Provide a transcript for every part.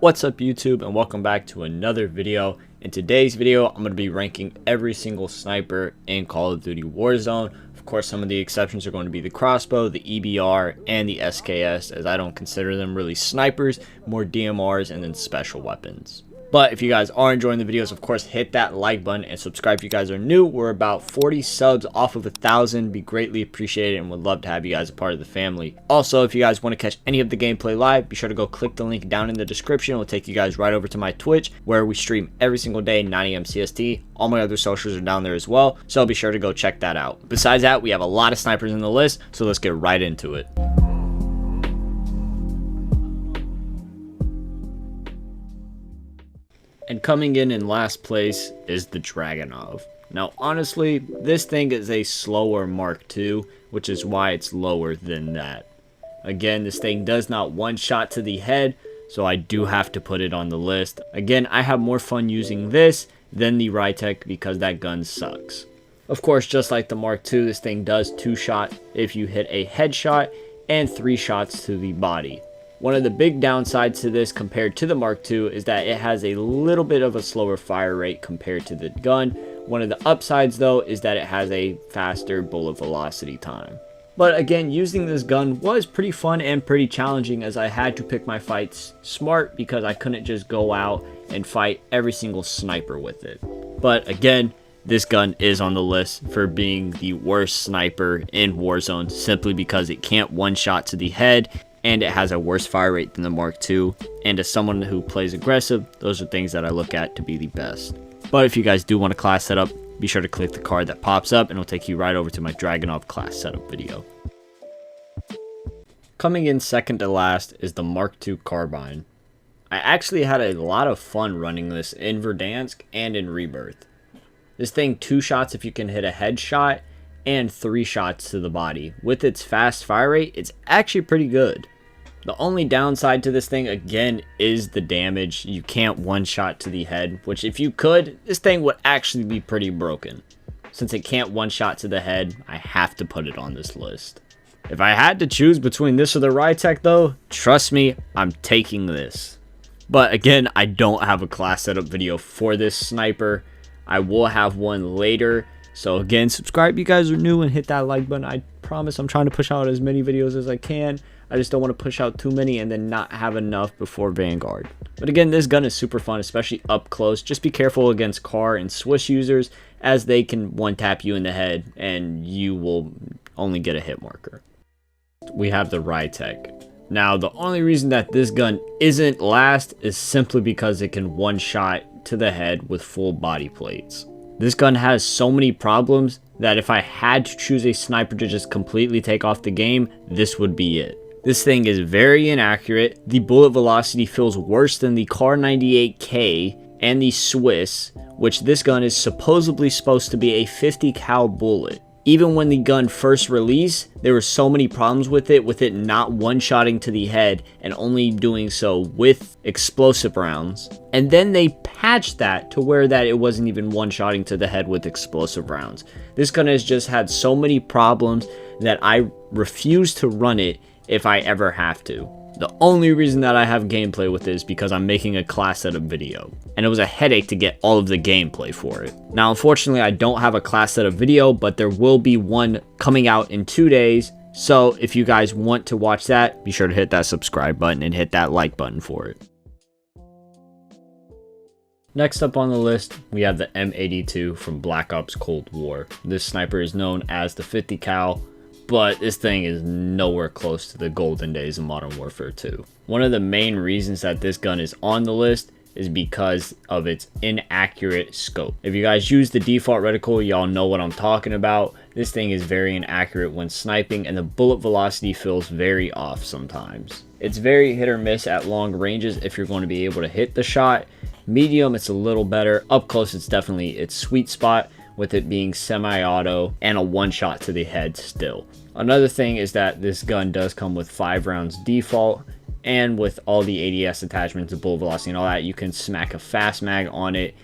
What's up YouTube, and welcome back to another video. In today's video, I'm going to be ranking every single sniper in Call of Duty Warzone. Of course, some of the exceptions are going to be the crossbow, the EBR, and the SKS, as I don't consider them really snipers, more DMRs, and then special weapons. But if you guys are enjoying the videos, of course, hit that like button and subscribe if you guys are new. We're about 40 subs off of 1,000. Be greatly appreciated and would love to have you guys a part of the family. Also, if you guys want to catch any of the gameplay live, be sure to go click the link down in the description. It will take you guys right over to my Twitch, where we stream every single day, 9 AM CST. All my other socials are down there as well, so be sure to go check that out. Besides that, we have a lot of snipers in the list, so let's get right into it. And coming in last place is the Dragunov. Now honestly, this thing is a slower Mark II, which is why it's lower than that. Again, this thing does not one shot to the head, so I do have to put it on the list. Again, I have more fun using this than the Rytek because that gun sucks. Of course, just like the Mark II, this thing does 2 shot if you hit a headshot and 3 shots to the body. One of the big downsides to this compared to the Mark II is that it has a little bit of a slower fire rate compared to the gun. One of the upsides though is that it has a faster bullet velocity time. But again, using this gun was pretty fun and pretty challenging, as I had to pick my fights smart because I couldn't just go out and fight every single sniper with it. But again, this gun is on the list for being the worst sniper in Warzone simply because it can't one shot to the head, and it has a worse fire rate than the Mark II, and as someone who plays aggressive, those are things that I look at to be the best. But if you guys do want a class setup, be sure to click the card that pops up and it'll take you right over to my Dragunov class setup video. Coming in second to last is the Mark II carbine. I actually had a lot of fun running this in Verdansk and in Rebirth. This thing 2 shots if you can hit a headshot, and 3 shots to the body. With its fast fire rate, it's actually pretty good. The only downside to this thing, again, is the damage. You can't one shot to the head, which if you could, this thing would actually be pretty broken. Since it can't one shot to the head, I have to put it on this list. If I had to choose between this or the Rytek though, trust me, I'm taking this. But again, I don't have a class setup video for this sniper. I will have one later. So again, subscribe if you guys are new and hit that like button. I promise I'm trying to push out as many videos as I can. I just don't want to push out too many and then not have enough before Vanguard. But again, this gun is super fun, especially up close. Just be careful against car and Swiss users, as they can one tap you in the head and you will only get a hit marker. We have the Rytek. Now, the only reason that this gun isn't last is simply because it can one shot to the head with full body plates. This gun has so many problems that if I had to choose a sniper to just completely take off the game, this would be it. This thing is very inaccurate. The bullet velocity feels worse than the Kar 98K and the Swiss, which this gun is supposedly supposed to be a 50 cal bullet. Even when the gun first released, there were so many problems with it not one-shotting to the head and only doing so with explosive rounds. And then they patched that to where that it wasn't even one-shotting to the head with explosive rounds. This gun has just had so many problems that I refuse to run it if I ever have to. The only reason that I have gameplay with it is because I'm making a class setup video, and it was a headache to get all of the gameplay for it. Now, unfortunately, I don't have a class setup video, but there will be one coming out in 2 days. So if you guys want to watch that, be sure to hit that subscribe button and hit that like button for it. Next up on the list, we have the M82 from Black Ops Cold War. This sniper is known as the 50 cal. But this thing is nowhere close to the golden days of Modern Warfare 2. One of the main reasons that this gun is on the list is because of its inaccurate scope. If you guys use the default reticle, y'all know what I'm talking about. This thing is very inaccurate when sniping, and the bullet velocity feels very off sometimes. It's very hit or miss at long ranges if you're going to be able to hit the shot. Medium, it's a little better. Up close, it's definitely its sweet spot, with it being semi-auto and a one shot to the head still. Another thing is that this gun does come with 5 rounds default, and with all the ADS attachments, the bullet velocity and all that, you can smack a fast mag on it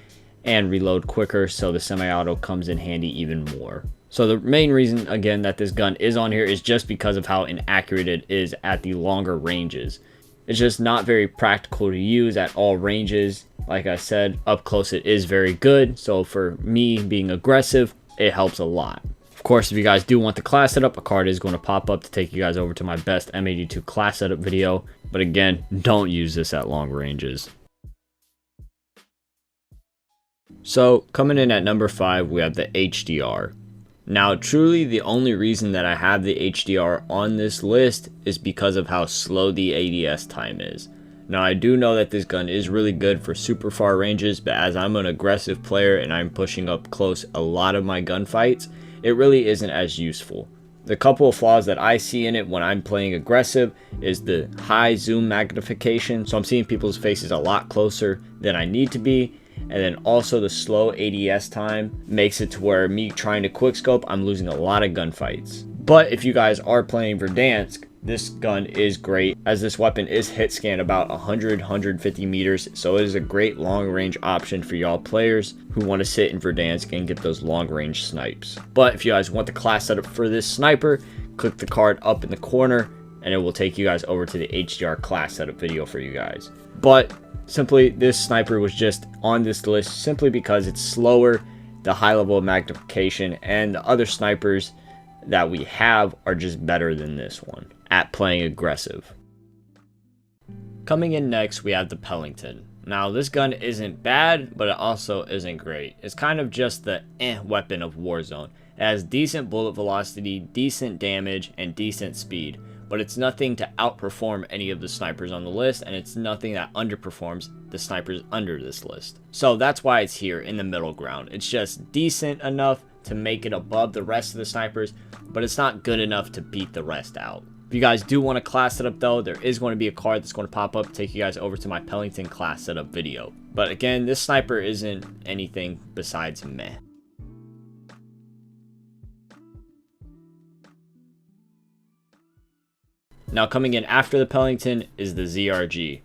and reload quicker, so the semi-auto comes in handy even more. So the main reason, again, that this gun is on here is just because of how inaccurate it is at the longer ranges. It's just not very practical to use at all ranges. Like I said, up close it is very good. So for me being aggressive, it helps a lot. Of course, if you guys do want the class setup, a card is going to pop up to take you guys over to my best M82 class setup video. But again, don't use this at long ranges. So coming in at number 5, we have the HDR. Now, truly the only reason that I have the HDR on this list is because of how slow the ADS time is. Now, I do know that this gun is really good for super far ranges, but as I'm an aggressive player and I'm pushing up close a lot of my gunfights, it really isn't as useful. The couple of flaws that I see in it when I'm playing aggressive is the high zoom magnification, so I'm seeing people's faces a lot closer than I need to be. And then also the slow ADS time makes it to where me trying to quickscope, I'm losing a lot of gunfights. But if you guys are playing Verdansk, this gun is great, as this weapon is hit scan about 150 meters, so it is a great long range option for y'all players who want to sit in Verdansk and get those long range snipes. But if you guys want the class setup for this sniper, click the card up in the corner and it will take you guys over to the HDR class setup video for you guys. But simply, this sniper was just on this list simply because it's slower, the high level of magnification, and the other snipers that we have are just better than this one at playing aggressive. Coming in next, we have the Pelington. Now, this gun isn't bad, but it also isn't great. It's kind of just the weapon of Warzone. It has decent bullet velocity, decent damage, and decent speed, but it's nothing to outperform any of the snipers on the list, and it's nothing that underperforms the snipers under this list. So that's why it's here in the middle ground. It's just decent enough to make it above the rest of the snipers, but it's not good enough to beat the rest out. If you guys do want a class setup though, there is going to be a card that's going to pop up, take you guys over to my Pelington class setup video. But again, this sniper isn't anything besides meh. Now coming in after the Pelington is the ZRG.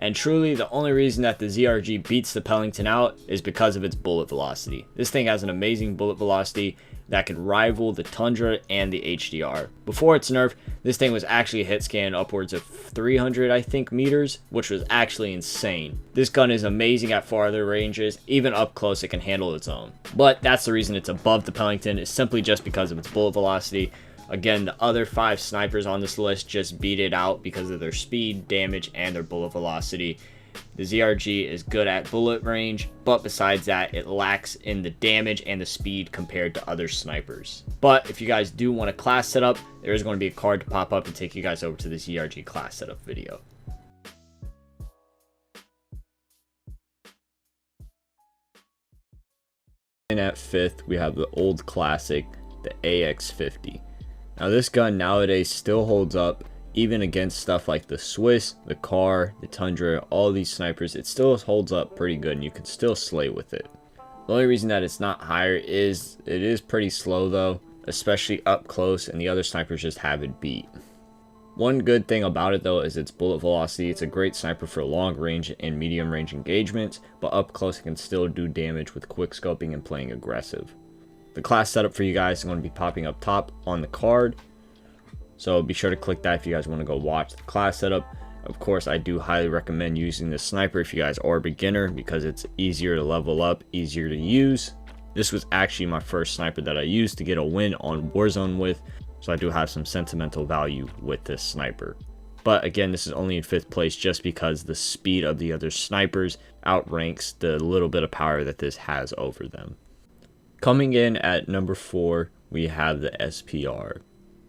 And truly the only reason that the ZRG beats the Pelington out is because of its bullet velocity. This thing has an amazing bullet velocity that could rival the Tundra and the HDR. Before its nerf, this thing was actually hit scan upwards of 300 I think meters, which was actually insane. This gun is amazing at farther ranges, even up close it can handle its own. But that's the reason it's above the Pelington, is simply just because of its bullet velocity. Again, the other 5 snipers on this list just beat it out because of their speed, damage, and their bullet velocity. The ZRG is good at bullet range, but besides that, it lacks in the damage and the speed compared to other snipers. But if you guys do want a class setup, there is going to be a card to pop up and take you guys over to the ZRG class setup video. And at 5th, we have the old classic, the AX50. Now this gun nowadays still holds up, even against stuff like the Swiss, the Car, the Tundra, all these snipers. It still holds up pretty good and you can still slay with it. The only reason that it's not higher is it is pretty slow though, especially up close, and the other snipers just have it beat. One good thing about it though is its bullet velocity. It's a great sniper for long range and medium range engagements, but up close it can still do damage with quick scoping and playing aggressive. The class setup for you guys is going to be popping up top on the card, so be sure to click that if you guys want to go watch the class setup. Of course, I do highly recommend using this sniper if you guys are a beginner, because it's easier to level up, easier to use. This was actually my first sniper that I used to get a win on Warzone with, so I do have some sentimental value with this sniper. But again, this is only in 5th place just because the speed of the other snipers outranks the little bit of power that this has over them. Coming in at number 4, we have the SPR.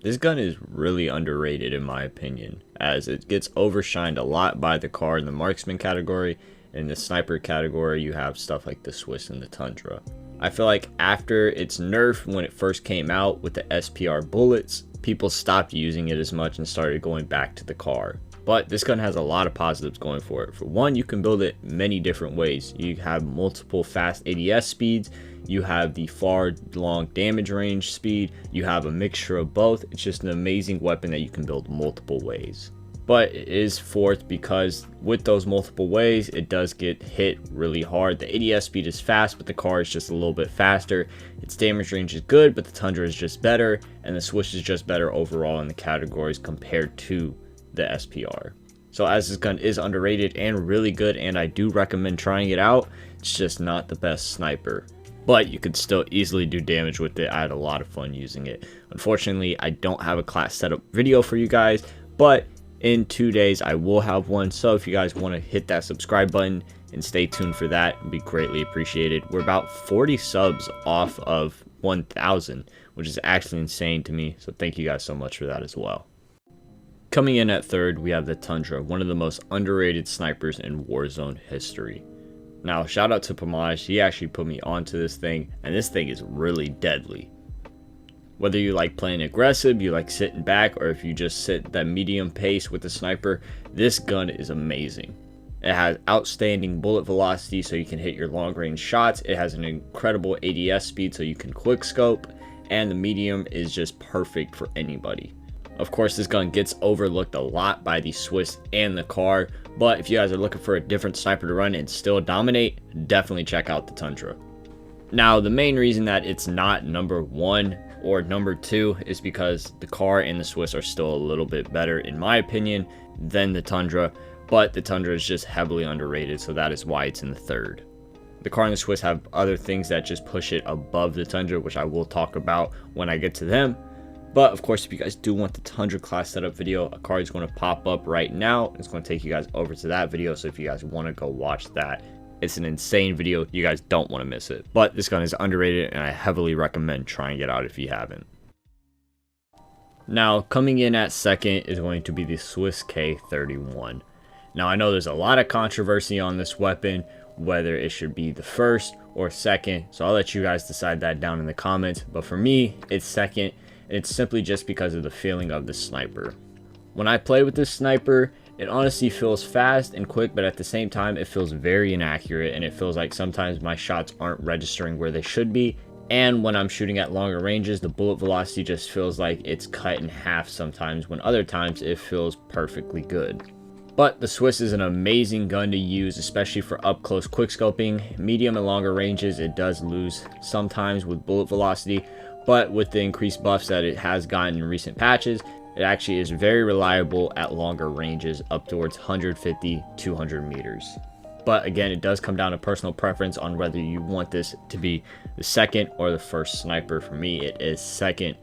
This gun is really underrated in my opinion, as it gets overshined a lot by the car in the marksman category. In the sniper category, you have stuff like the Swiss and the Tundra. I feel like after its nerf when it first came out with the SPR bullets, people stopped using it as much and started going back to the car. But this gun has a lot of positives going for it. For one, you can build it many different ways. You have multiple fast ADS speeds, you have the far long damage range speed, you have a mixture of both. It's just an amazing weapon that you can build multiple ways. But it is 4th because with those multiple ways, it does get hit really hard. The ADS speed is fast, but the car is just a little bit faster. Its damage range is good, but the Tundra is just better, and the Swiss is just better overall in the categories compared to the SPR. So as this gun is underrated and really good, and I do recommend trying it out, it's just not the best sniper. But you could still easily do damage with it. I had a lot of fun using it. Unfortunately, I don't have a class setup video for you guys, but in 2 days I will have one. So if you guys want to hit that subscribe button and stay tuned for that, it'd be greatly appreciated. We're about 40 subs off of 1,000, which is actually insane to me. So thank you guys so much for that as well. Coming in at third, we have the Tundra, one of the most underrated snipers in Warzone history. Now, shout out to Pamaj, he actually put me onto this thing, and this thing is really deadly. Whether you like playing aggressive, you like sitting back, or if you just sit that medium pace with the sniper, this gun is amazing. It has outstanding bullet velocity so you can hit your long range shots. It has an incredible ADS speed so you can quick scope, and the medium is just perfect for anybody. Of course, this gun gets overlooked a lot by the Swiss and the car, but if you guys are looking for a different sniper to run and still dominate, definitely check out the Tundra. Now, the main reason that it's not number 1 or number 2 is because the car and the Swiss are still a little bit better, in my opinion, than the Tundra, but the Tundra is just heavily underrated, so that is why it's in the third. The car and the Swiss have other things that just push it above the Tundra, which I will talk about when I get to them. But of course, if you guys do want the Tundra class setup video, a card is going to pop up right now. It's going to take you guys over to that video. So if you guys want to go watch that, it's an insane video. You guys don't want to miss it. But this gun is underrated, and I heavily recommend trying it out if you haven't. Now, coming in at second is going to be the Swiss K31. Now, I know there's a lot of controversy on this weapon, whether it should be the first or second. So I'll let you guys decide that down in the comments. But for me, it's second. It's simply just because of the feeling of the sniper. When I play with this sniper, it honestly feels fast and quick, but at the same time, it feels very inaccurate, and it feels like sometimes my shots aren't registering where they should be. And when I'm shooting at longer ranges, the bullet velocity just feels like it's cut in half sometimes, when other times it feels perfectly good. But the Swiss is an amazing gun to use, especially for up close quick scoping. Medium and longer ranges, it does lose sometimes with bullet velocity, but with the increased buffs that it has gotten in recent patches, it actually is very reliable at longer ranges up towards 150, 200 meters. But again, it does come down to personal preference on whether you want this to be the second or the first sniper. For me, it is second.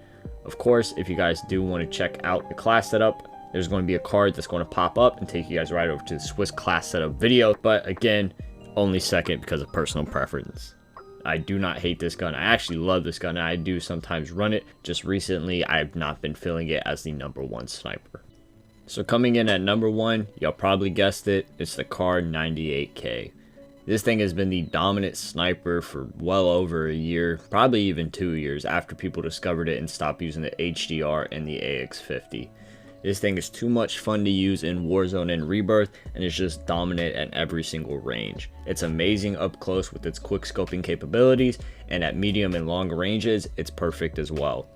Of course, if you guys do want to check out the class setup, there's going to be a card that's going to pop up and take you guys right over to the Swiss class setup video. But again, only second because of personal preference. I do not hate this gun. I actually love this gun, and I do sometimes run it. Just recently, I have not been feeling it as the number 1 sniper. So coming in at number 1, y'all probably guessed it, it's the Kar 98K. This thing has been the dominant sniper for well over a year, probably even 2 years after people discovered it and stopped using the HDR and the AX50. This thing is too much fun to use in Warzone and Rebirth, and it's just dominant at every single range. It's amazing up close with its quick scoping capabilities, and at medium and long ranges, it's perfect as well.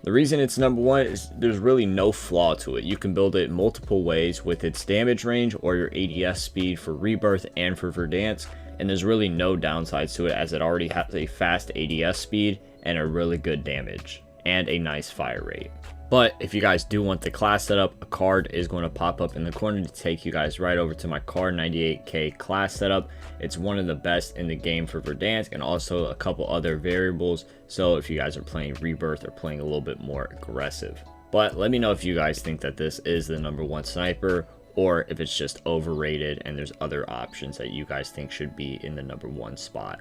The reason it's number 1 is there's really no flaw to it. You can build it multiple ways with its damage range or your ADS speed for Rebirth and for Verdansk, and there's really no downsides to it as it already has a fast ADS speed and a really good damage and a nice fire rate. But if you guys do want the class setup, a card is going to pop up in the corner to take you guys right over to my Kar 98K class setup. It's one of the best in the game for Verdansk, and also a couple other variables. So if you guys are playing Rebirth or playing a little bit more aggressive. But let me know if you guys think that this is the number 1 sniper, or if it's just overrated and there's other options that you guys think should be in the number 1 spot.